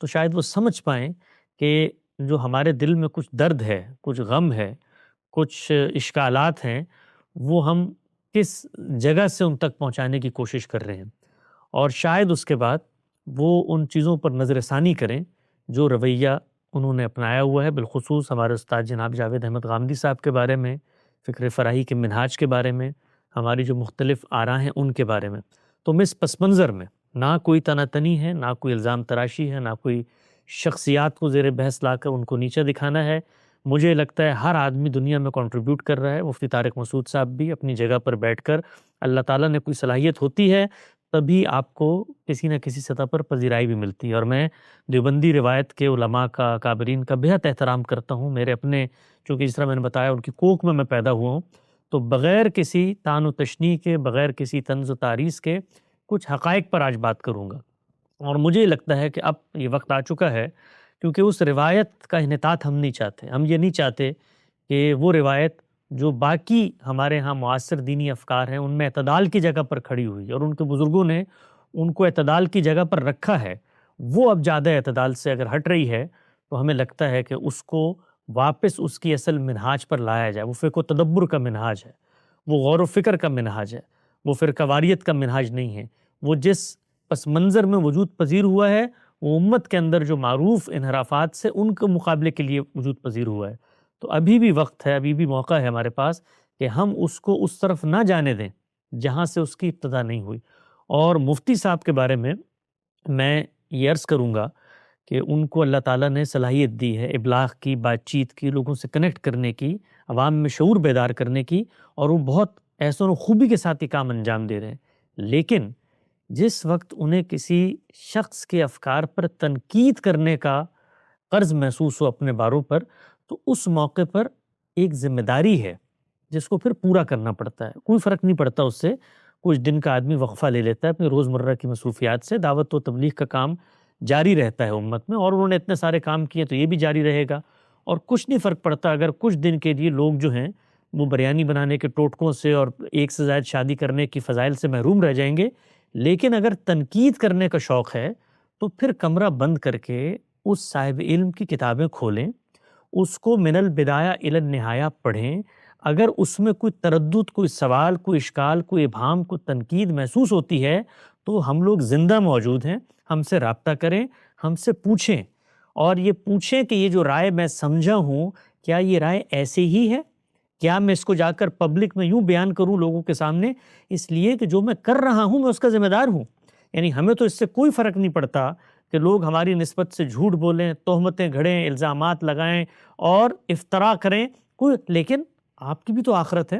تو شاید وہ سمجھ پائیں کہ جو ہمارے دل میں کچھ درد ہے، کچھ غم ہے، کچھ اشکالات ہیں، وہ ہم کس جگہ سے ان تک پہنچانے کی کوشش کر رہے ہیں، اور شاید اس کے بعد وہ ان چیزوں پر نظر ثانی کریں جو رویہ انہوں نے اپنایا ہوا ہے، بالخصوص ہمارے استاد جناب جاوید احمد غامدی صاحب کے بارے میں، فکر فراہی کے منہاج کے بارے میں، ہماری جو مختلف آراء ہیں ان کے بارے میں۔ تو میں اس پس منظر میں نہ کوئی تنا تنی ہے، نہ کوئی الزام تراشی ہے، نہ کوئی شخصیات کو زیر بحث لا کر ان کو نیچا دکھانا ہے۔ مجھے لگتا ہے ہر آدمی دنیا میں کنٹریبیوٹ کر رہا ہے، مفتی طارق مسعود صاحب بھی اپنی جگہ پر بیٹھ کر، اللہ تعالیٰ نے کوئی صلاحیت ہوتی ہے تبھی آپ کو کسی نہ کسی سطح پر پذیرائی بھی ملتی ہے، اور میں دیوبندی روایت کے علماء کا، کابرین کا بہت احترام کرتا ہوں۔ میرے اپنے، چونکہ جس طرح میں نے بتایا ان کی کوکھ میں پیدا ہوا ہوں، تو بغیر کسی تان و تشنیع کے، بغیر کسی طنز و تعریض کے کچھ حقائق پر آج بات کروں گا، اور مجھے لگتا ہے کہ اب یہ وقت آ چکا ہے، کیونکہ اس روایت کا انحطاط ہم نہیں چاہتے۔ ہم یہ نہیں چاہتے کہ وہ روایت جو باقی ہمارے ہاں معاصر دینی افکار ہیں ان میں اعتدال کی جگہ پر کھڑی ہوئی، اور ان کے بزرگوں نے ان کو اعتدال کی جگہ پر رکھا ہے، وہ اب زیادہ اعتدال سے اگر ہٹ رہی ہے تو ہمیں لگتا ہے کہ اس کو واپس اس کی اصل منہاج پر لایا جائے۔ وہ فقہ و تدبر کا منہاج ہے، وہ غور و فکر کا منہاج ہے، وہ فرقہ واریت کا منہاج نہیں ہے۔ وہ جس پس منظر میں وجود پذیر ہوا ہے وہ امت کے اندر جو معروف انحرافات سے ان کے مقابلے کے لیے وجود پذیر ہوا ہے۔ تو ابھی بھی وقت ہے، ابھی بھی موقع ہے ہمارے پاس کہ ہم اس کو اس طرف نہ جانے دیں جہاں سے اس کی ابتدا نہیں ہوئی۔ اور مفتی صاحب کے بارے میں یہ عرض کروں گا کہ ان کو اللہ تعالیٰ نے صلاحیت دی ہے ابلاغ کی، بات چیت کی، لوگوں سے کنیکٹ کرنے کی، عوام میں شعور بیدار کرنے کی، اور وہ بہت احسن و خوبی کے ساتھ یہ کام انجام دے رہے ہیں۔ لیکن جس وقت انہیں کسی شخص کے افکار پر تنقید کرنے کا قرض محسوس ہو اپنے باروں پر، تو اس موقع پر ایک ذمہ داری ہے جس کو پھر پورا کرنا پڑتا ہے۔ کوئی فرق نہیں پڑتا اس سے، کچھ دن کا آدمی وقفہ لے لیتا ہے اپنے روزمرہ کی مصروفیات سے، دعوت و تبلیغ کا کام جاری رہتا ہے امت میں، اور انہوں نے اتنے سارے کام کیے تو یہ بھی جاری رہے گا، اور کچھ نہیں فرق پڑتا اگر کچھ دن کے لیے لوگ جو ہیں وہ بریانی بنانے کے ٹوٹکوں سے اور ایک سے زائد شادی کرنے کی فضائل سے محروم رہ جائیں گے۔ لیکن اگر تنقید کرنے کا شوق ہے تو پھر کمرہ بند کر کے اس صاحب علم کی کتابیں کھولیں، اس کو من البدایہ الی النہایہ پڑھیں۔ اگر اس میں کوئی تردد، کوئی سوال، کوئی اشکال، کوئی ابہام، کوئی تنقید محسوس ہوتی ہے تو ہم لوگ زندہ موجود ہیں، ہم سے رابطہ کریں، ہم سے پوچھیں، اور یہ پوچھیں کہ یہ جو رائے میں سمجھا ہوں کیا یہ رائے ایسے ہی ہے؟ کیا میں اس کو جا کر پبلک میں یوں بیان کروں لوگوں کے سامنے؟ اس لیے کہ جو میں کر رہا ہوں میں اس کا ذمہ دار ہوں۔ یعنی ہمیں تو اس سے کوئی فرق نہیں پڑتا کہ لوگ ہماری نسبت سے جھوٹ بولیں، تہمتیں گھڑیں، الزامات لگائیں اور افتراء کریں، لیکن آپ کی بھی تو آخرت ہے،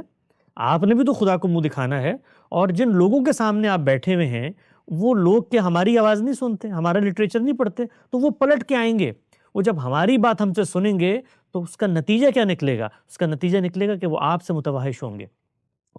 آپ نے بھی تو خدا کو منہ دکھانا ہے، اور جن لوگوں کے سامنے آپ بیٹھے ہوئے ہیں وہ لوگ کہ ہماری آواز نہیں سنتے، ہمارا لٹریچر نہیں پڑھتے، تو وہ پلٹ کے آئیں گے، وہ جب ہماری بات ہم سے سنیں گے تو اس کا نتیجہ کیا نکلے گا؟ اس کا نتیجہ نکلے گا کہ وہ آپ سے متوحش ہوں گے،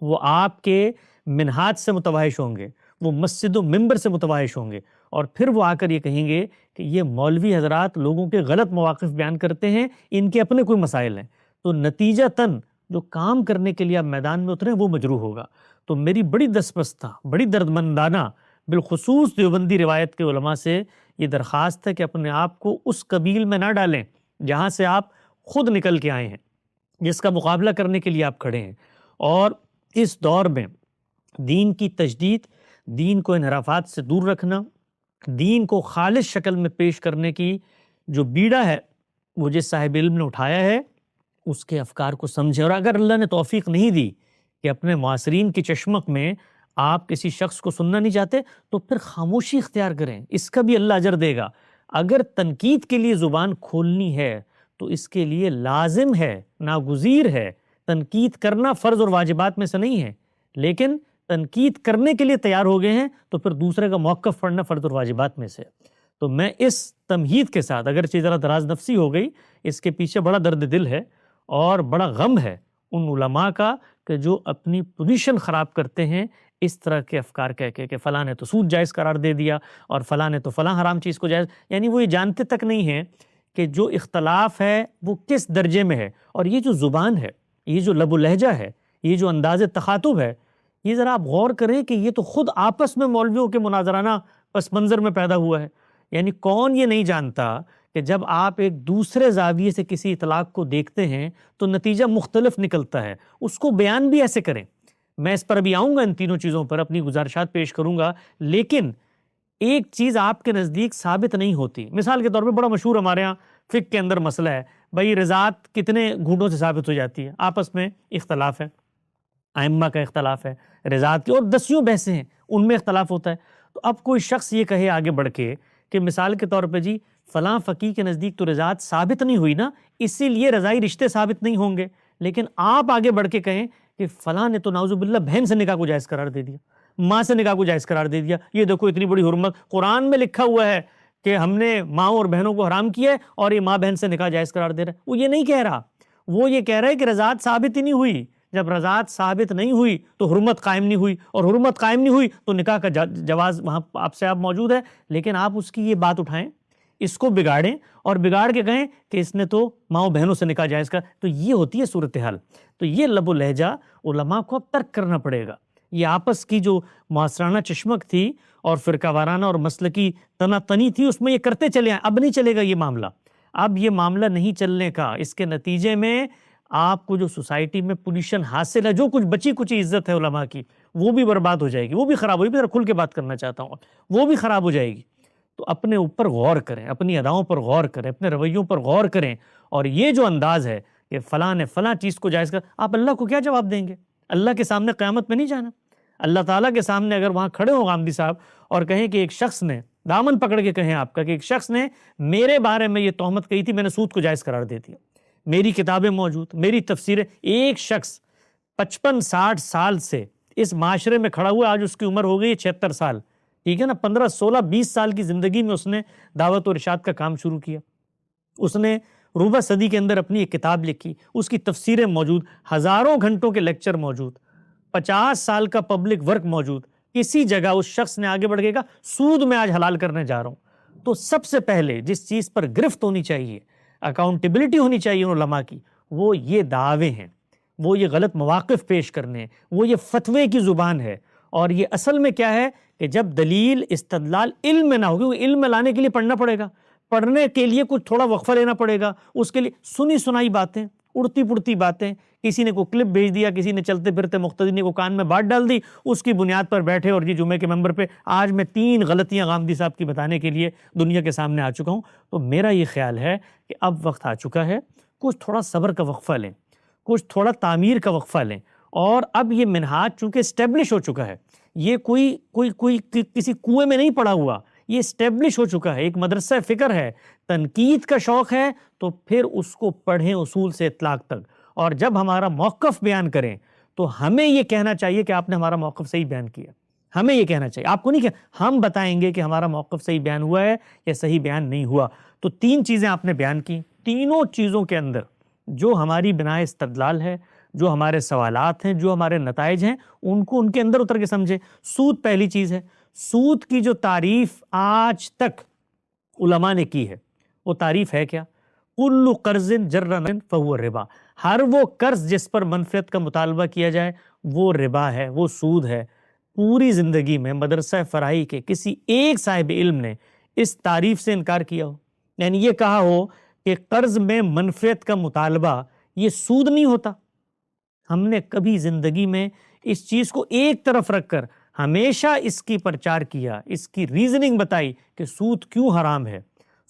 وہ آپ کے منہاج سے متوحش ہوں گے، وہ مسجد و منبر سے متوحش ہوں گے، اور پھر وہ آ کر یہ کہیں گے کہ یہ مولوی حضرات لوگوں کے غلط مواقف بیان کرتے ہیں، ان کے اپنے کوئی مسائل ہیں۔ تو نتیجہ تن جو کام کرنے کے لیے آپ میدان میں اتریں وہ مجروح ہوگا۔ تو میری بڑی دستبستہ، بڑی دردمندانہ، بالخصوص دیوبندی روایت کے علماء سے یہ درخواست ہے کہ اپنے آپ کو اس قبیل میں نہ ڈالیں جہاں سے آپ خود نکل کے آئے ہیں، جس کا مقابلہ کرنے کے لیے آپ کھڑے ہیں۔ اور اس دور میں دین کی تجدید، دین کو انحرافات سے دور رکھنا، دین کو خالص شکل میں پیش کرنے کی جو بیڑا ہے وہ جس صاحب علم نے اٹھایا ہے اس کے افکار کو سمجھیں، اور اگر اللہ نے توفیق نہیں دی کہ اپنے معاصرین کی چشمک میں آپ کسی شخص کو سننا نہیں چاہتے تو پھر خاموشی اختیار کریں، اس کا بھی اللہ اجر دے گا۔ اگر تنقید کے لیے زبان کھولنی ہے تو اس کے لیے لازم ہے، ناگزیر ہے، تنقید کرنا فرض اور واجبات میں سے نہیں ہے، لیکن تنقید کرنے کے لیے تیار ہو گئے ہیں تو پھر دوسرے کا موقف پڑھنا فرض اور واجبات میں سے۔ تو میں اس تمہید کے ساتھ، اگرچہ ذرا دراز نفسی ہو گئی، اس کے پیچھے بڑا درد دل ہے اور بڑا غم ہے ان علماء کا کہ جو اپنی پوزیشن خراب کرتے ہیں اس طرح کے افکار کہہ کے کہ فلاں نے تو سود جائز قرار دے دیا اور فلاں نے تو فلاں حرام چیز کو جائز، یعنی وہ یہ جانتے تک نہیں ہیں کہ جو اختلاف ہے وہ کس درجے میں ہے، اور یہ جو زبان ہے، یہ جو لب و لہجہ ہے، یہ جو انداز تخاطب ہے، یہ ذرا آپ غور کریں کہ یہ تو خود آپس میں مولویوں کے مناظرانہ پس منظر میں پیدا ہوا ہے۔ یعنی کون یہ نہیں جانتا کہ جب آپ ایک دوسرے زاویے سے کسی اطلاق کو دیکھتے ہیں تو نتیجہ مختلف نکلتا ہے، اس کو بیان بھی ایسے کریں۔ میں اس پر ابھی آؤں گا، ان تینوں چیزوں پر اپنی گزارشات پیش کروں گا، لیکن ایک چیز آپ کے نزدیک ثابت نہیں ہوتی۔ مثال کے طور پہ بڑا مشہور ہمارے ہاں فقہ کے اندر مسئلہ ہے، بھائی رضاعت کتنے گھونٹوں سے ثابت ہو جاتی ہے؟ آپس میں اختلاف ہے، ائمہ کا اختلاف ہے رضاعت کی، اور دسیوں بحثیں ہیں ان میں اختلاف ہوتا ہے۔ تو اب کوئی شخص یہ کہے آگے بڑھ کے کہ مثال کے طور پہ جی فلاں فقیہ کے نزدیک تو رضاعت ثابت نہیں ہوئی نا، اسی لیے رضائی رشتے ثابت نہیں ہوں گے، لیکن آپ آگے بڑھ کے کہیں کہ فلاں نے تو نعوذ باللہ بہن سے نکاح کو جائز قرار دے دیا، ماں سے نکاح کو جائز قرار دے دیا، یہ دیکھو اتنی بڑی حرمت، قرآن میں لکھا ہوا ہے کہ ہم نے ماں اور بہنوں کو حرام کیا ہے اور یہ ماں بہن سے نکاح جائز قرار دے رہا ہے۔ وہ یہ نہیں کہہ رہا، وہ یہ کہہ رہا ہے کہ رضاعت ثابت ہی نہیں ہوئی، جب رضاعت ثابت نہیں ہوئی تو حرمت قائم نہیں ہوئی، اور حرمت قائم نہیں ہوئی تو نکاح کا جواز وہاں آپ موجود ہے، لیکن آپ اس کی یہ بات اٹھائیں، اس کو بگاڑیں اور بگاڑ کے کہیں کہ اس نے تو ماؤں بہنوں سے نکاح جائز کر، تو یہ ہوتی ہے صورتحال۔ تو یہ لب و لہجہ علماء کو اب ترک کرنا پڑے گا۔ یہ آپس کی جو معاصرانہ چشمک تھی اور فرقہ وارانہ اور مسلکی تنا تنی تھی، اس میں یہ کرتے چلے آئے، اب نہیں چلے گا یہ معاملہ، اب یہ معاملہ نہیں چلنے کا۔ اس کے نتیجے میں آپ کو جو سوسائٹی میں پوزیشن حاصل ہے، جو کچھ بچی کچھ عزت ہے علماء کی، وہ بھی برباد ہو جائے گی، وہ بھی خراب ہوگی۔ میں کھل کے بات کرنا چاہتا ہوں، وہ بھی خراب ہو جائے گی۔ تو اپنے اوپر غور کریں، اپنی اداؤں پر غور کریں، اپنے رویوں پر غور کریں، اور یہ جو انداز ہے کہ فلاں نے فلاں چیز کو جائز کر، آپ اللہ کو کیا جواب دیں گے؟ اللہ کے سامنے قیامت میں نہیں جانا، اللہ تعالیٰ کے سامنے اگر وہاں کھڑے ہوں غامدی صاحب اور کہیں کہ ایک شخص نے دامن پکڑ کے کہیں آپ کا کہ ایک شخص نے میرے بارے میں یہ تہمت کہی تھی، میں نے سود کو جائز قرار دے دیا، میری کتابیں موجود، میری تفسیریں، ایک شخص 55-60 سال سے اس معاشرے میں کھڑا ہوا، آج اس کی عمر ہو گئی 76 سال، ٹھیک ہے نا، 15 16 20 سال کی زندگی میں اس نے دعوت و ارشاد کا کام شروع کیا، اس نے ربع صدی کے اندر اپنی ایک کتاب لکھی، اس کی تفسیریں موجود، ہزاروں گھنٹوں کے لیکچر موجود، 50 سال کا پبلک ورک موجود، کسی جگہ اس شخص نے آگے بڑھ کے کہا سود میں آج حلال کرنے جا رہا ہوں۔ تو سب سے پہلے جس چیز پر گرفت ہونی چاہیے، اکاؤنٹیبلٹی ہونی چاہیے علماء کی، وہ یہ دعوے ہیں، وہ یہ غلط مواقف پیش کرنے ہیں، وہ یہ فتوے کی زبان ہے۔ اور یہ اصل میں کیا ہے کہ جب دلیل استدلال علم میں نہ ہوگی، وہ علم میں لانے کے لیے پڑھنا پڑے گا، پڑھنے کے لیے کچھ تھوڑا وقفہ لینا پڑے گا، اس کے لیے سنی سنائی باتیں، اڑتی پڑتی باتیں، کسی نے کوئی کلپ بھیج دیا، کسی نے چلتے پھرتے مقتدی نے کو کان میں بات ڈال دی، اس کی بنیاد پر بیٹھے اور جی جمعے کے ممبر پہ آج میں 3 غلطیاں غامدی صاحب کی بتانے کے لیے دنیا کے سامنے آ چکا ہوں۔ تو میرا یہ خیال ہے کہ اب وقت آ چکا ہے، کچھ تھوڑا صبر کا وقفہ لیں، کچھ تھوڑا تعمیر کا وقفہ لیں، اور اب یہ منہاج چونکہ اسٹیبلش ہو چکا ہے، یہ کوئی کسی کنویں میں نہیں پڑا ہوا، یہ اسٹیبلش ہو چکا ہے، ایک مدرسہ فکر ہے، تنقید کا شوق ہے تو پھر اس کو پڑھیں اصول سے اطلاق تک، اور جب ہمارا موقف بیان کریں تو ہمیں یہ کہنا چاہیے کہ آپ نے ہمارا موقف صحیح بیان کیا، ہمیں یہ کہنا چاہیے، آپ کو نہیں کہ ہم بتائیں گے کہ ہمارا موقف صحیح بیان ہوا ہے یا صحیح بیان نہیں ہوا۔ تو 3 چیزیں آپ نے بیان کی، تینوں چیزوں کے اندر جو ہماری بناء استدلال ہے، جو ہمارے سوالات ہیں، جو ہمارے نتائج ہیں، ان کو ان کے اندر اتر کے سمجھیں۔ سود پہلی چیز ہے، سود کی جو تعریف آج تک علماء نے کی ہے وہ تعریف ہے کیا؟ کل قرض جر فہو ربا، ہر وہ قرض جس پر منفعت کا مطالبہ کیا جائے وہ ربا ہے، وہ سود ہے۔ پوری زندگی میں مدرسہ فراہی کے کسی ایک صاحب علم نے اس تعریف سے انکار کیا ہو، یعنی یہ کہا ہو کہ قرض میں منفعت کا مطالبہ یہ سود نہیں ہوتا؟ ہم نے کبھی زندگی میں اس چیز کو ایک طرف رکھ کر ہمیشہ اس کی پرچار کیا، اس کی ریزننگ بتائی کہ سود کیوں حرام ہے،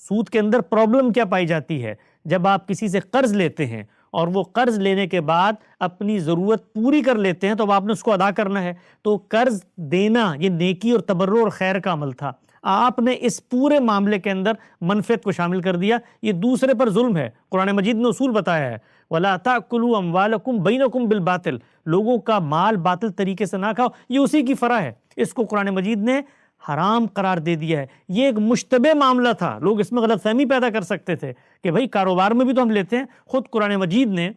سود کے اندر پرابلم کیا پائی جاتی ہے۔ جب آپ کسی سے قرض لیتے ہیں اور وہ قرض لینے کے بعد اپنی ضرورت پوری کر لیتے ہیں تو اب آپ نے اس کو ادا کرنا ہے، تو قرض دینا یہ نیکی اور تبرع اور خیر کا عمل تھا، آپ نے اس پورے معاملے کے اندر منفعت کو شامل کر دیا، یہ دوسرے پر ظلم ہے۔ قرآن مجید نے اصول بتایا ہے وَلَا تَأْكُلُوا أَمْوَالَكُمْ بَيْنَكُمْ بِالْبَاطِلِ، لوگوں کا مال باطل طریقے سے نہ کھاؤ، یہ اسی کی فرع ہے، اس کو قرآن مجید نے حرام قرار دے دیا ہے۔ یہ ایک مشتبہ معاملہ تھا، لوگ اس میں غلط فہمی پیدا کر سکتے تھے کہ بھائی کاروبار میں بھی تو ہم لیتے ہیں۔ خود قرآن مجید نے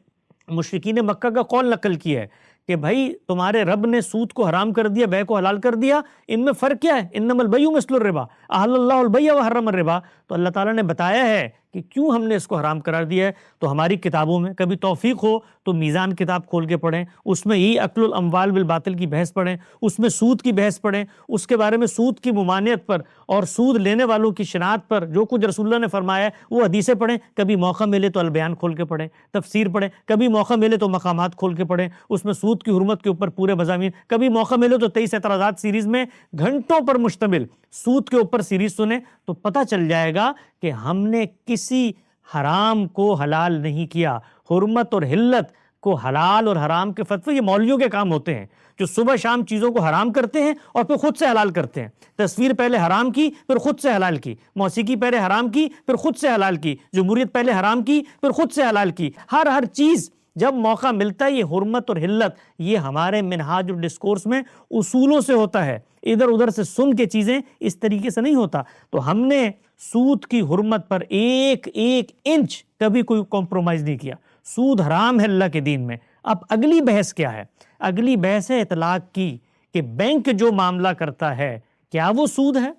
مشرکین مکہ کا قول نقل کیا ہے کہ بھائی تمہارے رب نے سود کو حرام کر دیا، بیع کو حلال کر دیا، ان میں فرق کیا ہے؟ انما البیع مثل الربا احل اللہ البیع وحرم الربا۔ تو اللہ تعالیٰ نے بتایا ہے کہ کیوں ہم نے اس کو حرام قرار دیا ہے، تو ہماری کتابوں میں کبھی توفیق ہو تو میزان کتاب کھول کے پڑھیں، اس میں ہی اکل الاموال بالباطل کی بحث پڑھیں، اس میں سود کی بحث پڑھیں، اس کے بارے میں سود کی ممانعت پر اور سود لینے والوں کی شناخت پر جو کچھ رسول اللہ نے فرمایا ہے وہ حدیثیں پڑھیں، کبھی موقع ملے تو البیان کھول کے پڑھیں، تفسیر پڑھیں، کبھی موقع ملے تو مقامات کھول کے پڑھیں، اس میں سود کی حرمت کے اوپر پورے مضامین، کبھی موقع ملے تو 23 اعتراضات سیریز میں گھنٹوں پر مشتمل سود کے اوپر سیریز سنیں، تو پتہ چل جائے گا کہ ہم نے کسی حرام کو حلال نہیں کیا۔ حرمت اور حلت کو حلال اور حرام کے فتوے یہ مولویوں کے کام ہوتے ہیں، جو صبح شام چیزوں کو حرام کرتے ہیں اور پھر خود سے حلال کرتے ہیں۔ تصویر پہلے حرام کی پھر خود سے حلال کی، موسیقی پہلے حرام کی پھر خود سے حلال کی، جمہوریت پہلے حرام کی پھر خود سے حلال کی۔ ہر چیز جب موقع ملتا ہے، یہ حرمت اور حلت یہ ہمارے منہاج اور ڈسکورس میں اصولوں سے ہوتا ہے، ادھر ادھر سے سن کے چیزیں اس طریقے سے نہیں ہوتا۔ تو ہم نے سود کی حرمت پر ایک انچ کبھی کوئی کمپرومائز نہیں کیا۔ سود حرام ہے اللہ کے دین میں۔ اب اگلی بحث کیا ہے؟ اگلی بحث ہے اطلاق کی، کہ بینک جو معاملہ کرتا ہے کیا وہ سود ہے،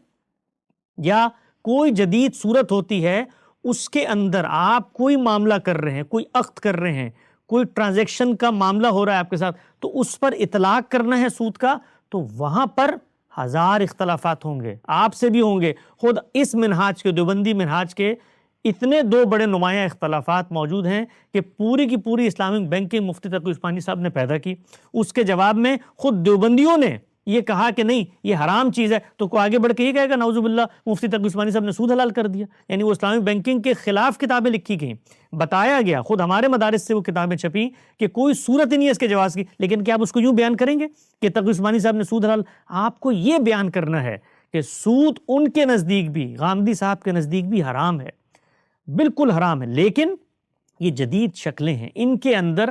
یا کوئی جدید صورت ہوتی ہے اس کے اندر آپ کوئی معاملہ کر رہے ہیں، کوئی عقد کر رہے ہیں، کوئی ٹرانزیکشن کا معاملہ ہو رہا ہے آپ کے ساتھ، تو اس پر اطلاق کرنا ہے سود کا، تو وہاں پر ہزار اختلافات ہوں گے، آپ سے بھی ہوں گے۔ خود اس منہاج کے، دیوبندی منہاج کے اتنے دو بڑے نمایاں اختلافات موجود ہیں کہ پوری کی پوری اسلامک بینکنگ مفتی تقی عثمانی صاحب نے پیدا کی۔ اس کے جواب میں خود دیوبندیوں نے یہ کہا کہ نہیں یہ حرام چیز ہے، تو کوئی آگے بڑھ کے یہ کہے گا نعوذ باللہ مفتی تقی عثمانی صاحب نے سود حلال کر دیا، یعنی وہ اسلامک بینکنگ کے خلاف کتابیں لکھی گئیں۔ بتایا گیا، خود ہمارے مدارس سے وہ کتابیں چھپی کہ کوئی صورت ہی نہیں ہے اس کے جواز کی، لیکن کیا آپ اس کو یوں بیان کریں گے کہ تقی عثمانی صاحب نے سود حلال؟ آپ کو یہ بیان کرنا ہے کہ سود ان کے نزدیک بھی، غامدی صاحب کے نزدیک بھی حرام ہے، بالکل حرام ہے، لیکن یہ جدید شکلیں ہیں، ان کے اندر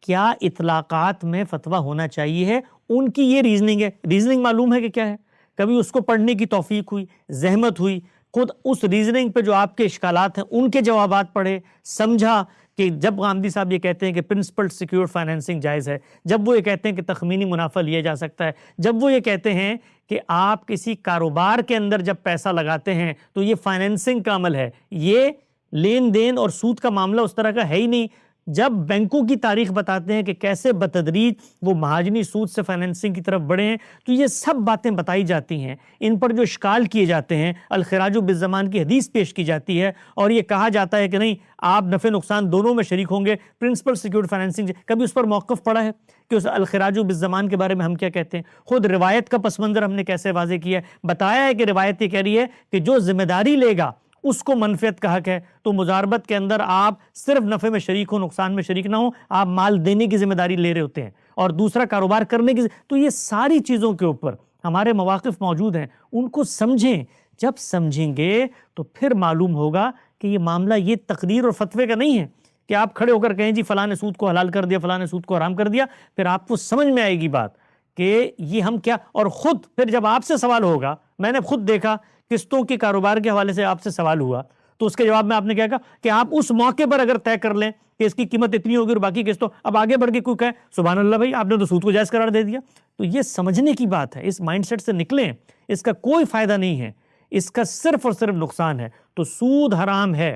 کیا اطلاقات میں فتویٰ ہونا چاہیے ہے، ان کی یہ ریزننگ ہے۔ ریزننگ معلوم ہے کہ کیا ہے؟ کبھی اس کو پڑھنے کی توفیق ہوئی، زحمت ہوئی، خود اس ریزننگ پہ جو آپ کے اشکالات ہیں ان کے جوابات پڑھے، سمجھا کہ جب غامدی صاحب یہ کہتے ہیں کہ پرنسپل سیکیورڈ فائنینسنگ جائز ہے، جب وہ یہ کہتے ہیں کہ تخمینی منافع لیا جا سکتا ہے، جب وہ یہ کہتے ہیں کہ آپ کسی کاروبار کے اندر جب پیسہ لگاتے ہیں تو یہ فائنینسنگ کا عمل ہے، یہ لین دین اور سود کا معاملہ اس طرح کا ہے ہی نہیں، جب بینکوں کی تاریخ بتاتے ہیں کہ کیسے بتدریج وہ مہاجنی سود سے فائنینسنگ کی طرف بڑھے ہیں، تو یہ سب باتیں بتائی جاتی ہیں، ان پر جو اشکال کیے جاتے ہیں، الخراج بالزمان کی حدیث پیش کی جاتی ہے، اور یہ کہا جاتا ہے کہ نہیں آپ نفع نقصان دونوں میں شریک ہوں گے، پرنسپل سیکیورڈ فائنینسنگ، کبھی اس پر موقف پڑا ہے کہ اس الخراج بالزمان کے بارے میں ہم کیا کہتے ہیں؟ خود روایت کا پس منظر ہم نے کیسے واضح کیا ہے، بتایا ہے کہ روایت یہ کہہ رہی ہے کہ جو ذمہ داری لے گا اس کو منفعت کا حق ہے، تو مضاربت کے اندر آپ صرف نفع میں شریک ہو، نقصان میں شریک نہ ہو، آپ مال دینے کی ذمہ داری لے رہے ہوتے ہیں اور دوسرا کاروبار کرنے کی، تو یہ ساری چیزوں کے اوپر ہمارے مواقف موجود ہیں، ان کو سمجھیں۔ جب سمجھیں گے تو پھر معلوم ہوگا کہ یہ معاملہ یہ تقریر اور فتوے کا نہیں ہے کہ آپ کھڑے ہو کر کہیں جی فلاں نے سود کو حلال کر دیا، فلاں نے سود کو حرام کر دیا، پھر آپ کو سمجھ میں آئے گی بات کہ یہ ہم کیا، اور خود پھر جب آپ سے سوال ہوگا، میں نے خود دیکھا قسطوں کے کاروبار کے حوالے سے آپ سے سوال ہوا، تو اس کے جواب میں آپ نے کیا کہا کہ آپ اس موقع پر اگر طے کر لیں کہ اس کی قیمت اتنی ہوگی اور باقی قسطوں، اب آگے بڑھ کے کوئی کہے سبحان اللہ بھائی آپ نے تو سود کو جائز قرار دے دیا، تو یہ سمجھنے کی بات ہے، اس مائنڈ سیٹ سے نکلیں، اس کا کوئی فائدہ نہیں ہے، اس کا صرف اور صرف نقصان ہے۔ تو سود حرام ہے،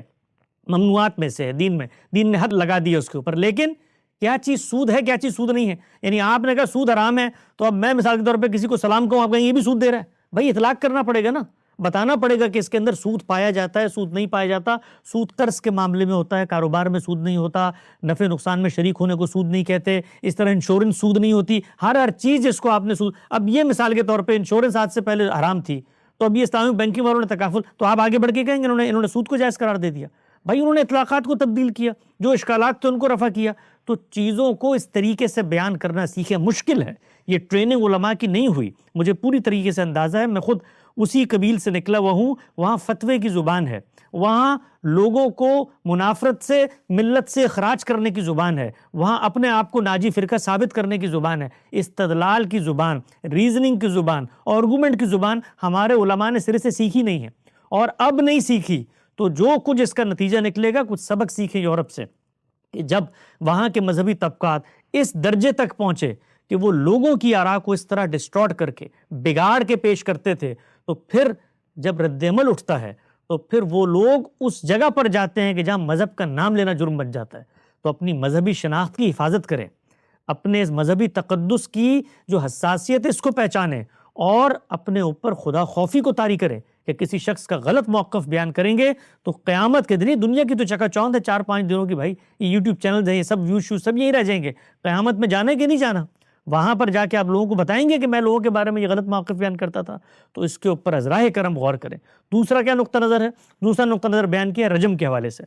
ممنوعات میں سے ہے، دین نے حد لگا دی ہے اس کے اوپر، لیکن کیا چیز سود ہے، کیا چیز سود نہیں ہے؟ یعنی آپ نے کہا سود حرام ہے، تو اب میں مثال کے طور پہ کسی کو سلام کہوں، آپ کہیں یہ بھی سود دے رہا ہے، بھائی اطلاق کرنا پڑے گا نا، بتانا پڑے گا کہ اس کے اندر سود پایا جاتا ہے، سود نہیں پایا جاتا، سود قرض کے معاملے میں ہوتا ہے، کاروبار میں سود نہیں ہوتا، نفع نقصان میں شریک ہونے کو سود نہیں کہتے، اس طرح انشورنس سود نہیں ہوتی، ہر چیز جس کو آپ نے سود، اب یہ مثال کے طور پہ انشورنس آج سے پہلے حرام تھی، تو اب یہ اسلامک بینکنگ والوں نے تکافل، تو آپ آگے بڑھ کے کہیں گے انہوں نے سود کو جائز قرار دے دیا، بھائی انہوں نے اطلاقات کو تبدیل کیا، جو اشکالات تھے ان کو رفع کیا، تو چیزوں کو اس طریقے سے بیان کرنا سیکھیں، مشکل ہے، یہ ٹریننگ علماء کی نہیں ہوئی، مجھے پوری طریقے سے اندازہ ہے، میں خود اسی قبیل سے نکلا ہوا ہوں، وہاں فتوے کی زبان ہے، وہاں لوگوں کو منافرت سے، ملت سے اخراج کرنے کی زبان ہے، وہاں اپنے آپ کو ناجی فرقہ ثابت کرنے کی زبان ہے، استدلال کی زبان، ریزننگ کی زبان، آرگومنٹ کی زبان ہمارے علماء نے سرے سے سیکھی نہیں ہے، اور اب نہیں سیکھی، تو جو کچھ اس کا نتیجہ نکلے گا، کچھ سبق سیکھیں یورپ سے، کہ جب وہاں کے مذہبی طبقات اس درجے تک پہنچے کہ وہ لوگوں کی آراء کو اس طرح ڈسٹارٹ کر کے، بگاڑ کے پیش کرتے تھے، تو پھر جب رد عمل اٹھتا ہے تو پھر وہ لوگ اس جگہ پر جاتے ہیں کہ جہاں مذہب کا نام لینا جرم بن جاتا ہے. تو اپنی مذہبی شناخت کی حفاظت کریں، اپنے اس مذہبی تقدس کی جو حساسیت ہے اس کو پہچانیں، اور اپنے اوپر خدا خوفی کو طاری کریں کہ کسی شخص کا غلط موقف بیان کریں گے تو قیامت کے دن، دنیا کی تو چکا چوند ہے 4-5 دنوں کی بھائی، یہ یوٹیوب چینل ہیں، یہ سب ویوز سب یہی رہ جائیں گے. قیامت میں جانے کے نہیں جانا، وہاں پر جا کے آپ لوگوں کو بتائیں گے کہ میں لوگوں کے بارے میں یہ غلط موقف بیان کرتا تھا. تو اس کے اوپر ازراہ کرم غور کریں. دوسرا کیا نقطہ نظر ہے؟ دوسرا نقطہ نظر بیان کیا رجم کے حوالے سے.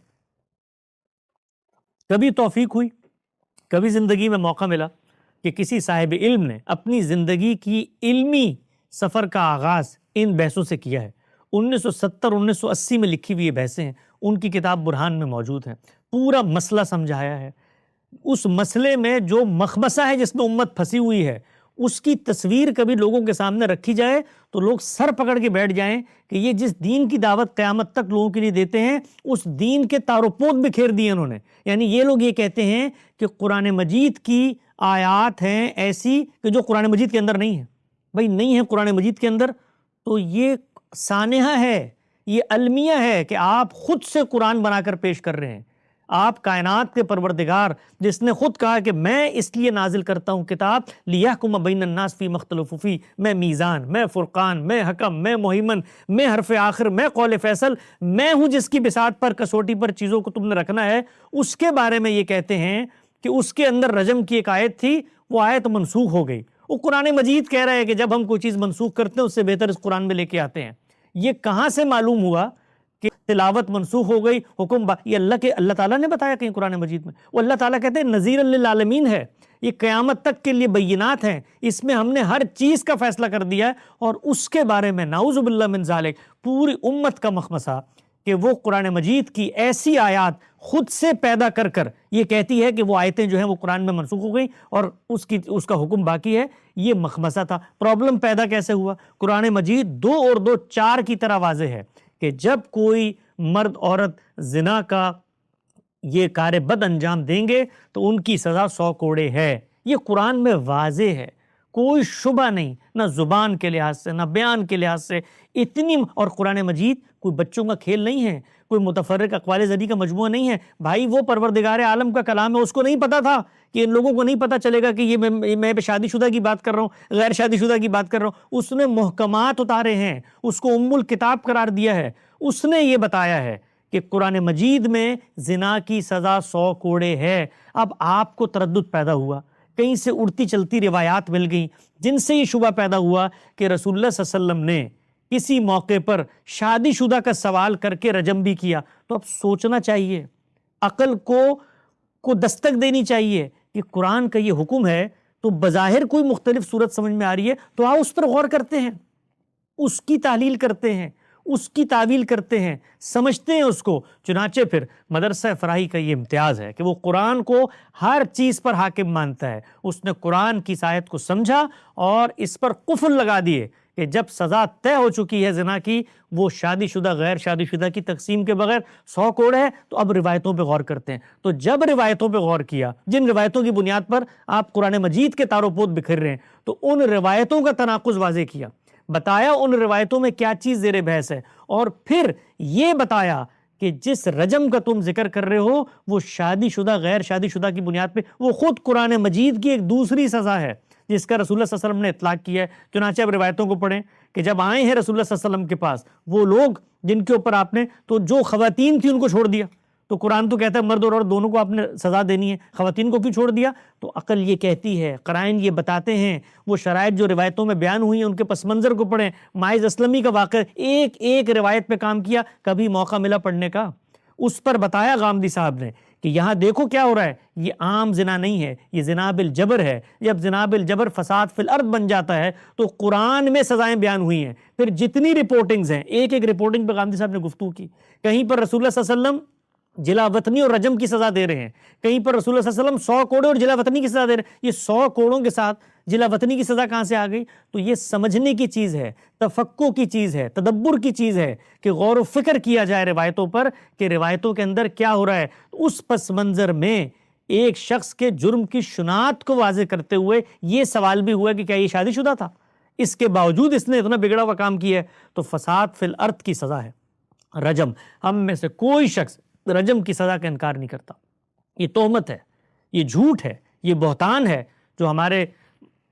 کبھی توفیق ہوئی، کبھی زندگی میں موقع ملا کہ کسی صاحب علم نے اپنی زندگی کی علمی سفر کا آغاز ان بحثوں سے کیا ہے. 1970-1980 میں لکھی ہوئی یہ بحثیں ہیں، ان کی کتاب برہان میں موجود ہیں. پورا مسئلہ سمجھایا ہے. اس مسئلے میں جو مخمصہ ہے جس میں امت پھنسی ہوئی ہے، اس کی تصویر کبھی لوگوں کے سامنے رکھی جائے تو لوگ سر پکڑ کے بیٹھ جائیں کہ یہ جس دین کی دعوت قیامت تک لوگوں کے لیے دیتے ہیں اس دین کے تار و پود بکھیر دیے انہوں نے. یعنی یہ لوگ یہ کہتے ہیں کہ قرآن مجید کی آیات ہیں ایسی کہ جو قرآن مجید کے اندر نہیں ہیں. بھائی نہیں ہے قرآن مجید کے اندر تو یہ سانحہ ہے، یہ المیہ ہے کہ آپ خود سے قرآن بنا کر پیش کر رہے ہیں. آپ کائنات کے پروردگار جس نے خود کہا کہ میں اس لیے نازل کرتا ہوں کتاب لیحکم بین الناس فی مختلف فی، میں میزان، میں فرقان، میں حکم، میں مہیمن، میں حرف آخر، میں قول فیصل، میں ہوں جس کی بساط پر کسوٹی پر چیزوں کو تم نے رکھنا ہے. اس کے بارے میں یہ کہتے ہیں کہ اس کے اندر رجم کی ایک آیت تھی، وہ آیت منسوخ ہو گئی. وہ قرآن مجید کہہ رہا ہے کہ جب ہم کوئی چیز منسوخ کرتے ہیں اس سے بہتر اس قرآن میں لے کے آتے ہیں. یہ کہاں سے معلوم ہوا کہ تلاوت منسوخ ہو گئی، حکم یہ اللہ تعالیٰ نے بتایا کہیں قرآن مجید میں؟ وہ اللہ تعالیٰ کہتے ہیں نذیر للعالمین ہے، یہ قیامت تک کے لیے بینات ہیں، اس میں ہم نے ہر چیز کا فیصلہ کر دیا ہے. اور اس کے بارے میں نعوذ باللہ من ذالک پوری امت کا مخمصہ کہ وہ قرآن مجید کی ایسی آیات خود سے پیدا کر کر یہ کہتی ہے کہ وہ آیتیں جو ہیں وہ قرآن میں منسوخ ہو گئیں اور اس کا حکم باقی ہے. یہ مخمصہ تھا. پرابلم پیدا کیسے ہوا؟ قرآن مجید 2 اور 2 4 کی طرح واضح ہے کہ جب کوئی مرد عورت زنا کا یہ کار بد انجام دیں گے تو ان کی سزا 100 کوڑے ہے. یہ قرآن میں واضح ہے، کوئی شبہ نہیں، نہ زبان کے لحاظ سے نہ بیان کے لحاظ سے. اتنی اور قرآن مجید کوئی بچوں کا کھیل نہیں ہے، کوئی متفرق اقوال زدی کا مجموعہ نہیں ہے. بھائی وہ پروردگار عالم کا کلام ہے، اس کو نہیں پتا تھا کہ ان لوگوں کو نہیں پتا چلے گا کہ یہ میں شادی شدہ کی بات کر رہا ہوں، غیر شادی شدہ کی بات کر رہا ہوں. اس نے محکمات اتارے ہیں، اس کو ام الکتاب قرار دیا ہے. اس نے یہ بتایا ہے کہ قرآن مجید میں زنا کی سزا 100 کوڑے ہے. اب آپ کو تردد پیدا ہوا، کہیں سے اڑتی چلتی روایات مل گئیں جن سے یہ شبہ پیدا ہوا کہ رسول اللہ صلی اللہ علیہ وسلم نے کسی موقع پر شادی شدہ کا سوال کر کے رجم بھی کیا. تو اب سوچنا چاہیے، عقل کو دستک دینی چاہیے کہ قرآن کا یہ حکم ہے تو بظاہر کوئی مختلف صورت سمجھ میں آ رہی ہے تو آؤ اس پر غور کرتے ہیں، اس کی تحلیل کرتے ہیں، اس کی تعویل کرتے ہیں، سمجھتے ہیں اس کو. چنانچہ پھر مدرسہ فراہی کا یہ امتیاز ہے کہ وہ قرآن کو ہر چیز پر حاکم مانتا ہے. اس نے قرآن کی آیت کو سمجھا اور اس پر قفل لگا دیے کہ جب سزا طے ہو چکی ہے زنا کی، وہ شادی شدہ غیر شادی شدہ کی تقسیم کے بغیر 100 کوڑ ہے. تو اب روایتوں پہ غور کرتے ہیں. تو جب روایتوں پہ غور کیا، جن روایتوں کی بنیاد پر آپ قرآن مجید کے تار و پود بکھر رہے ہیں، تو ان روایتوں کا تناقض واضح کیا، بتایا ان روایتوں میں کیا چیز زیر بحث ہے، اور پھر یہ بتایا کہ جس رجم کا تم ذکر کر رہے ہو وہ شادی شدہ غیر شادی شدہ کی بنیاد پہ وہ خود قرآن مجید کی ایک دوسری سزا ہے جس کا رسول اللہ صلی اللہ علیہ وسلم نے اطلاق کیا ہے. چنانچہ اب روایتوں کو پڑھیں کہ جب آئے ہیں رسول اللہ صلی اللہ علیہ وسلم کے پاس وہ لوگ جن کے اوپر آپ نے تو جو خواتین تھی ان کو چھوڑ دیا. تو قرآن تو کہتا ہے مرد اور عورت دونوں کو آپ نے سزا دینی ہے، خواتین کو کیوں چھوڑ دیا؟ تو عقل یہ کہتی ہے، قرائن یہ بتاتے ہیں، وہ شرائط جو روایتوں میں بیان ہوئی ہیں ان کے پس منظر کو پڑھیں. ماعز اسلمی کا واقعہ ایک ایک روایت پہ کام کیا، کبھی موقع ملا پڑھنے کا اس پر بتایا غامدی صاحب نے کہ یہاں دیکھو کیا ہو رہا ہے، یہ عام زنا نہیں ہے، یہ زنا بالجبر ہے. جب زنا بالجبر فساد فی الارض بن جاتا ہے تو قرآن میں سزائیں بیان ہوئی ہیں. پھر جتنی رپورٹنگز ہیں، ایک ایک رپورٹنگ پہ غامدی صاحب نے گفتگو کی. کہیں پر رسول اللہ صلی اللہ علیہ وسلم جلا وطنی اور رجم کی سزا دے رہے ہیں، کہیں پر رسول اللہ صلی اللہ علیہ وسلم 100 کوڑے اور جلا وطنی کی سزا دے رہے ہیں. یہ 100 کوڑوں کے ساتھ جلا وطنی کی سزا کہاں سے آ گئی؟ تو یہ سمجھنے کی چیز ہے، تفقہ کی چیز ہے، تدبر کی چیز ہے کہ غور و فکر کیا جائے روایتوں پر کہ روایتوں کے اندر کیا ہو رہا ہے. اس پس منظر میں ایک شخص کے جرم کی شناخت کو واضح کرتے ہوئے یہ سوال بھی ہوا کہ کیا یہ شادی شدہ تھا، اس کے باوجود اس نے اتنا بگڑا ہوا کام کیا ہے. تو فساد فی الارض کی سزا ہے. رجم، ہم میں سے کوئی شخص رجم کی سزا کا انکار نہیں کرتا. یہ تہمت ہے، یہ جھوٹ ہے، یہ بہتان ہے جو ہمارے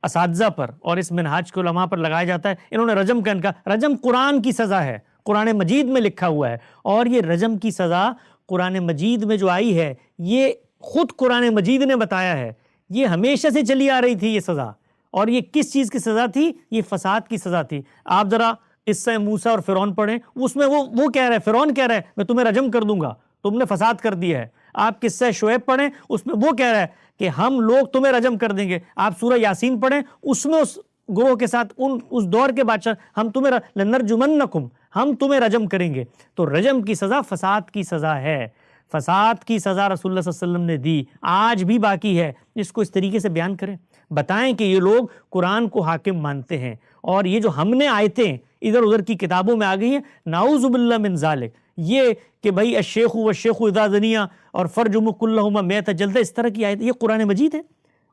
اساتذہ پر اور اس منہاج کے علماء پر لگایا جاتا ہے. انہوں نے رجم کا انکار، رجم قرآن کی سزا ہے، قرآن مجید میں لکھا ہوا ہے، اور یہ رجم کی سزا قرآن مجید میں جو آئی ہے یہ خود قرآن مجید نے بتایا ہے. یہ ہمیشہ سے چلی آ رہی تھی یہ سزا. اور یہ کس چیز کی سزا تھی؟ یہ فساد کی سزا تھی. آپ ذرا قصہ موسیٰ اور فرعون پڑھیں، اس میں وہ کہہ رہا ہے، فرعون کہہ رہا ہے میں تمہیں رجم کر دوں گا، تم نے فساد کر دیا ہے. آپ قصہ شعیب پڑھیں، اس میں وہ کہہ رہا ہے کہ ہم لوگ تمہیں رجم کر دیں گے. آپ سورہ یاسین پڑھیں، اس میں اس گروہ کے ساتھ اس دور کے بادشاہ ہم تمہیں لنرجمنکم، ہم تمہیں رجم کریں گے. تو رجم کی سزا فساد کی سزا ہے. فساد کی سزا رسول اللہ صلی اللہ علیہ وسلم نے دی، آج بھی باقی ہے. اس کو اس طریقے سے بیان کریں، بتائیں کہ یہ لوگ قرآن کو حاکم مانتے ہیں، اور یہ جو ہم نے آیتیں ادھر ادھر کی کتابوں میں آ گئی ہیں، نعوذ باللہ من ذالک، یہ کہ بھائی الشیخ والشیخ اذا زنیا اور فرجم کلہما میت جلدہ، اس طرح کی آیت یہ قرآن مجید ہے.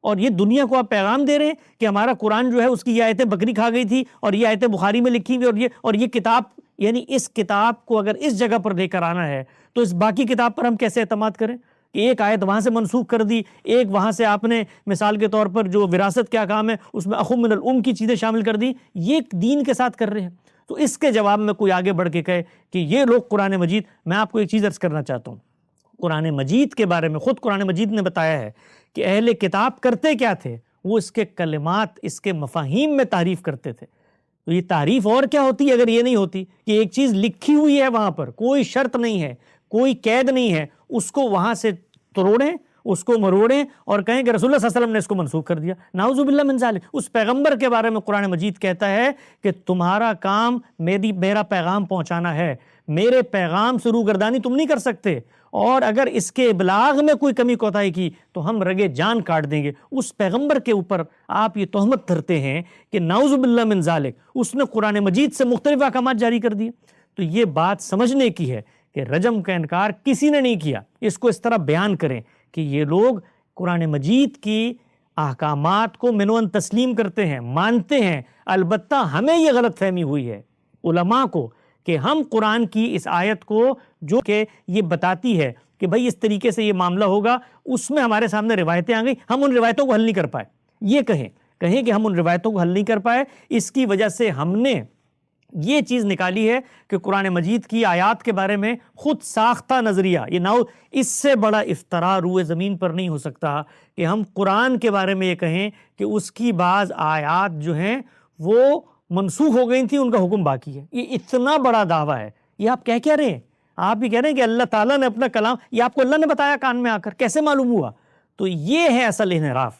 اور یہ دنیا کو آپ پیغام دے رہے ہیں کہ ہمارا قرآن جو ہے اس کی یہ آیتیں بکری کھا گئی تھی، اور یہ آیتیں بخاری میں لکھی ہوئی، اور یہ کتاب، یعنی اس کتاب کو اگر اس جگہ پر لے کر آنا ہے تو اس باقی کتاب پر ہم کیسے اعتماد کریں کہ ایک آیت وہاں سے منسوخ کر دی، ایک وہاں سے آپ نے مثال کے طور پر جو وراثت کے احکام ہے اس میں اخ من الام کی چیزیں شامل کر دی، یہ دین کے ساتھ کر رہے ہیں. تو اس کے جواب میں کوئی آگے بڑھ کے کہے کہ یہ لوگ قرآن مجید، میں آپ کو ایک چیز عرض کرنا چاہتا ہوں، قرآن مجید کے بارے میں خود قرآن مجید نے بتایا ہے کہ اہل کتاب کرتے کیا تھے، وہ اس کے کلمات، اس کے مفاہیم میں تعریف کرتے تھے. تو یہ تعریف اور کیا ہوتی اگر یہ نہیں ہوتی کہ ایک چیز لکھی ہوئی ہے، وہاں پر کوئی شرط نہیں ہے، کوئی قید نہیں ہے، اس کو وہاں سے توڑیں، اس کو مروڑیں اور کہیں کہ رسول اللہ صلی اللہ علیہ وسلم نے اس کو منسوخ کر دیا. نعوذ باللہ من ذالک. اس پیغمبر کے بارے میں قرآن مجید کہتا ہے کہ تمہارا کام میرا پیغام پہنچانا ہے، میرے پیغام سے روگردانی تم نہیں کر سکتے، اور اگر اس کے ابلاغ میں کوئی کمی کوتاہی کی تو ہم رگے جان کاٹ دیں گے. اس پیغمبر کے اوپر آپ یہ تہمت دھرتے ہیں کہ نعوذ باللہ من ذالک، اس نے قرآن مجید سے مختلف احکامات جاری کر دیے. تو یہ بات سمجھنے کی ہے کہ رجم کا انکار کسی نے نہیں کیا. اس کو اس طرح بیان کریں کہ یہ لوگ قرآن مجید کی احکامات کو منون تسلیم کرتے ہیں، مانتے ہیں. البتہ ہمیں یہ غلط فہمی ہوئی ہے علماء کو کہ ہم قرآن کی اس آیت کو جو کہ یہ بتاتی ہے کہ بھئی اس طریقے سے یہ معاملہ ہوگا، اس میں ہمارے سامنے روایتیں آ گئی، ہم ان روایتوں کو حل نہیں کر پائے. یہ کہیں کہ ہم ان روایتوں کو حل نہیں کر پائے، اس کی وجہ سے ہم نے یہ چیز نکالی ہے کہ قرآن مجید کی آیات کے بارے میں خود ساختہ نظریہ، یہ اس سے بڑا افتراء روئے زمین پر نہیں ہو سکتا کہ ہم قرآن کے بارے میں یہ کہیں کہ اس کی بعض آیات جو ہیں وہ منسوخ ہو گئی تھیں، ان کا حکم باقی ہے. یہ اتنا بڑا دعویٰ ہے. یہ آپ کہہ رہے ہیں، آپ یہ کہہ رہے ہیں کہ اللہ تعالیٰ نے اپنا کلام، یہ آپ کو اللہ نے بتایا کان میں آ کر، کیسے معلوم ہوا؟ تو یہ ہے اصل انحراف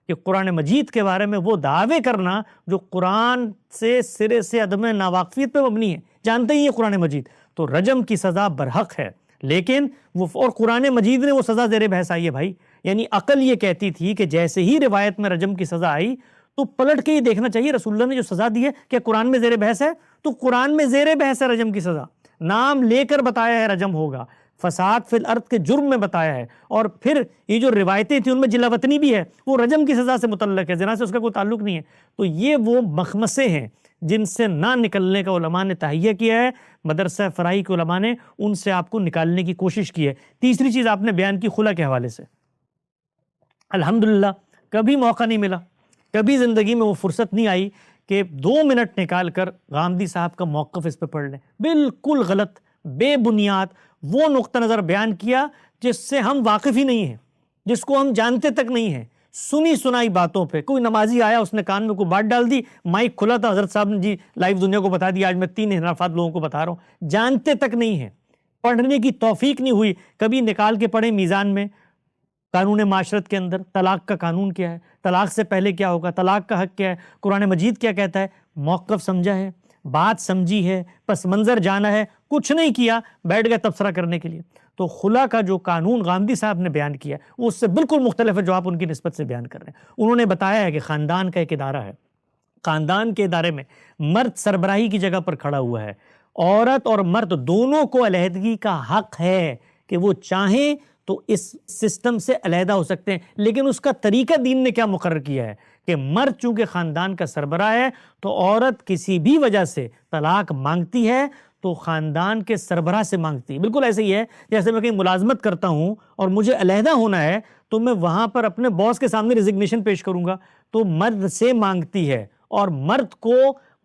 کہ قرآن مجید کے بارے میں وہ دعوے کرنا جو قرآن سے سرے سے عدم ناواقفیت پہ مبنی ہے. جانتے ہی یہ قرآن مجید تو رجم کی سزا برحق ہے، لیکن وہ اور قرآن مجید نے وہ سزا زیر بحث آئی ہے بھائی. یعنی عقل یہ کہتی تھی کہ جیسے ہی روایت میں رجم کی سزا آئی تو پلٹ کے یہ دیکھنا چاہیے رسول اللہ نے جو سزا دی ہے کہ قرآن میں زیر بحث ہے، تو قرآن میں زیر بحث ہے رجم کی سزا، نام لے کر بتایا ہے رجم ہوگا، فساد فی الارض کے جرم میں بتایا ہے. اور پھر یہ جو روایتیں تھیں ان میں جلا وطنی بھی ہے، وہ رجم کی سزا سے متعلق ہے، زنا سے اس کا کوئی تعلق نہیں ہے. تو یہ وہ مخمسے ہیں جن سے نہ نکلنے کا علماء نے تہیہ کیا ہے، مدرسہ فرائی کے علماء نے ان سے آپ کو نکالنے کی کوشش کی ہے. تیسری چیز آپ نے بیان کی خلا کے حوالے سے، الحمدللہ کبھی موقع نہیں ملا، کبھی زندگی میں وہ فرصت نہیں آئی کہ 2 منٹ نکال کر غامدی صاحب کا موقف اس پہ پڑھ لیں. بالکل غلط، بے بنیاد وہ نقطہ نظر بیان کیا جس سے ہم واقف ہی نہیں ہیں، جس کو ہم جانتے تک نہیں ہیں. سنی سنائی باتوں پہ کوئی نمازی آیا، اس نے کان میں کوئی بات ڈال دی، مائک کھلا تھا، حضرت صاحب نے جی لائیو دنیا کو بتا دیا. آج میں 3 انحرافات لوگوں کو بتا رہا ہوں، جانتے تک نہیں ہیں، پڑھنے کی توفیق نہیں ہوئی. کبھی نکال کے پڑھیں میزان میں قانون معاشرت کے اندر طلاق کا قانون کیا ہے، طلاق سے پہلے کیا ہوگا، طلاق کا حق کیا ہے، قرآن مجید کیا کہتا ہے. موقف سمجھا ہے، بات سمجھی ہے، پس منظر جانا ہے، کچھ نہیں کیا، بیٹھ گئے تبصرہ کرنے کے لیے. تو خلا کا جو قانون غامدی صاحب نے بیان کیا وہ اس سے بالکل مختلف ہے جو آپ ان کی نسبت سے بیان کر رہے ہیں. انہوں نے بتایا ہے کہ خاندان کا ایک ادارہ ہے، خاندان کے ادارے میں مرد سربراہی کی جگہ پر کھڑا ہوا ہے، عورت اور مرد دونوں کو علیحدگی کا حق ہے کہ وہ چاہیں تو اس سسٹم سے علیحدہ ہو سکتے ہیں. لیکن اس کا طریقہ دین نے کیا مقرر کیا ہے کہ مرد چونکہ خاندان کا سربراہ ہے تو عورت کسی بھی وجہ سے طلاق مانگتی ہے تو خاندان کے سربراہ سے مانگتی ہے. بالکل ایسے ہی ہے جیسے میں کہیں ملازمت کرتا ہوں اور مجھے علیحدہ ہونا ہے تو میں وہاں پر اپنے باس کے سامنے ریزگنیشن پیش کروں گا, تو مرد سے مانگتی ہے. اور مرد کو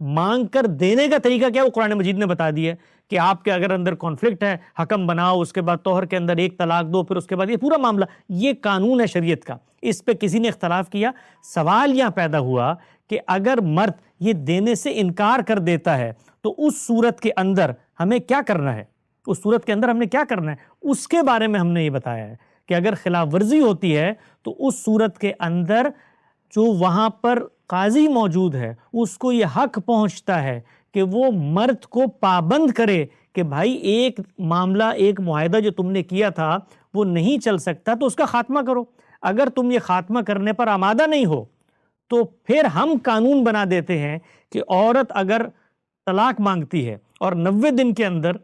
مانگ کر دینے کا طریقہ کیا وہ قرآن مجید نے بتا دیا ہے کہ آپ کے اگر اندر کانفلکٹ ہے حکم بناؤ, اس کے بعد توہر کے اندر ایک طلاق دو, پھر اس کے بعد یہ پورا معاملہ, یہ قانون ہے شریعت کا. اس پہ کسی نے اختلاف کیا. سوال یہاں پیدا ہوا کہ اگر مرد یہ دینے سے انکار کر دیتا ہے تو اس صورت کے اندر ہمیں کیا کرنا ہے, اس صورت کے اندر ہم نے کیا کرنا ہے, اس کے بارے میں ہم نے یہ بتایا ہے کہ اگر خلاف ورزی ہوتی ہے تو اس صورت کے اندر جو وہاں پر قاضی موجود ہے اس کو یہ حق پہنچتا ہے کہ وہ مرد کو پابند کرے کہ بھائی ایک معاملہ, ایک معاہدہ جو تم نے کیا تھا وہ نہیں چل سکتا تو اس کا خاتمہ کرو. اگر تم یہ خاتمہ کرنے پر آمادہ نہیں ہو تو پھر ہم قانون بنا دیتے ہیں کہ عورت اگر طلاق مانگتی ہے اور 90 دن کے اندر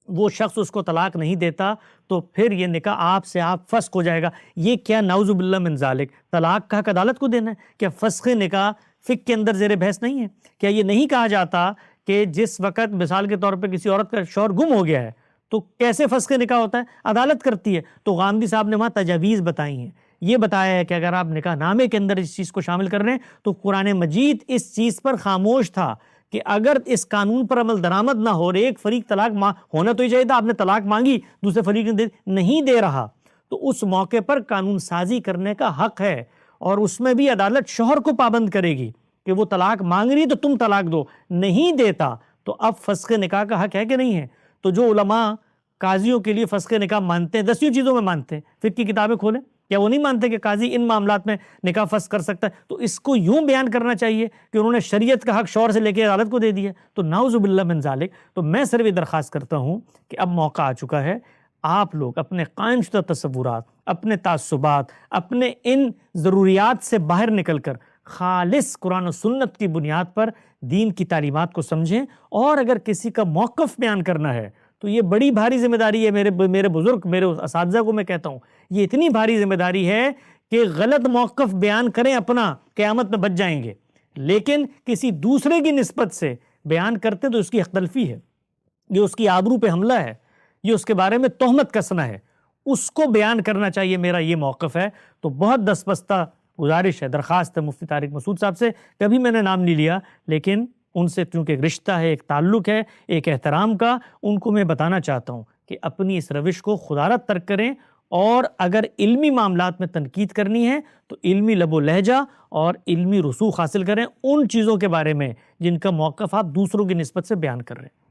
وہ شخص اس کو طلاق نہیں دیتا تو پھر یہ نکاح آپ سے آپ فسخ ہو جائے گا. یہ کیا نعوذ باللہ من ذالک, طلاق کا حق عدالت کو دینا ہے؟ کیا فسخ نکاح فقہ کے اندر زیر بحث نہیں ہے؟ کیا یہ نہیں کہا جاتا کہ جس وقت مثال کے طور پہ کسی عورت کا شوہر گم ہو گیا ہے تو کیسے فسخ نکاح ہوتا ہے؟ عدالت کرتی ہے. تو غامدی صاحب نے وہاں تجاویز بتائی ہیں, یہ بتایا ہے کہ اگر آپ نکاح نامے کے اندر اس چیز کو شامل کر رہے ہیں تو قرآن مجید اس چیز پر خاموش تھا کہ اگر اس قانون پر عمل درآمد نہ ہو اور ایک فریق طلاق ہونا تو ہی چاہیے تھا, آپ نے طلاق مانگی دوسرے فریق نے نہیں دے رہا تو اس موقع پر قانون سازی کرنے کا حق ہے, اور اس میں بھی عدالت شوہر کو پابند کرے گی کہ وہ طلاق مانگ رہی تو تم طلاق دو, نہیں دیتا تو اب فسخ نکاح کا حق ہے کہ نہیں ہے؟ تو جو علماء قاضیوں کے لیے فسخ نکاح مانتے ہیں 10 چیزوں میں مانتے ہیں, فقہ کی کتابیں کھولیں, کیا وہ نہیں مانتے کہ قاضی ان معاملات میں نکاح فسخ کر سکتا ہے؟ تو اس کو یوں بیان کرنا چاہیے کہ انہوں نے شریعت کا حق شوہر سے لے کے عدالت کو دے دیا. تو نعوذ باللہ من ذالک. تو میں صرف یہ درخواست کرتا ہوں کہ اب موقع آ چکا ہے, آپ لوگ اپنے قائم شدہ تصورات, اپنے تعصبات, اپنے ان ضروریات سے باہر نکل کر خالص قرآن و سنت کی بنیاد پر دین کی تعلیمات کو سمجھیں. اور اگر کسی کا موقف بیان کرنا ہے تو یہ بڑی بھاری ذمہ داری ہے. میرے بزرگ, میرے اساتذہ کو میں کہتا ہوں, یہ اتنی بھاری ذمہ داری ہے کہ غلط موقف بیان کریں اپنا, قیامت میں بچ جائیں گے, لیکن کسی دوسرے کی نسبت سے بیان کرتے تو اس کی حق تلفی ہے, یہ اس کی آبرو پہ حملہ ہے, یہ اس کے بارے میں تہمت کسنا ہے, اس کو بیان کرنا چاہیے. میرا یہ موقف ہے. تو بہت دستبستہ گزارش ہے, درخواست ہے مفتی طارق مسعود صاحب سے, کبھی میں نے نام نہیں لیا لیکن ان سے چونکہ ایک رشتہ ہے, ایک تعلق ہے, ایک احترام کا, ان کو میں بتانا چاہتا ہوں کہ اپنی اس روش کو خدا را ترک کریں, اور اگر علمی معاملات میں تنقید کرنی ہے تو علمی لب و لہجہ اور علمی رسوخ حاصل کریں ان چیزوں کے بارے میں جن کا موقف آپ دوسروں کی نسبت سے بیان کر رہے ہیں.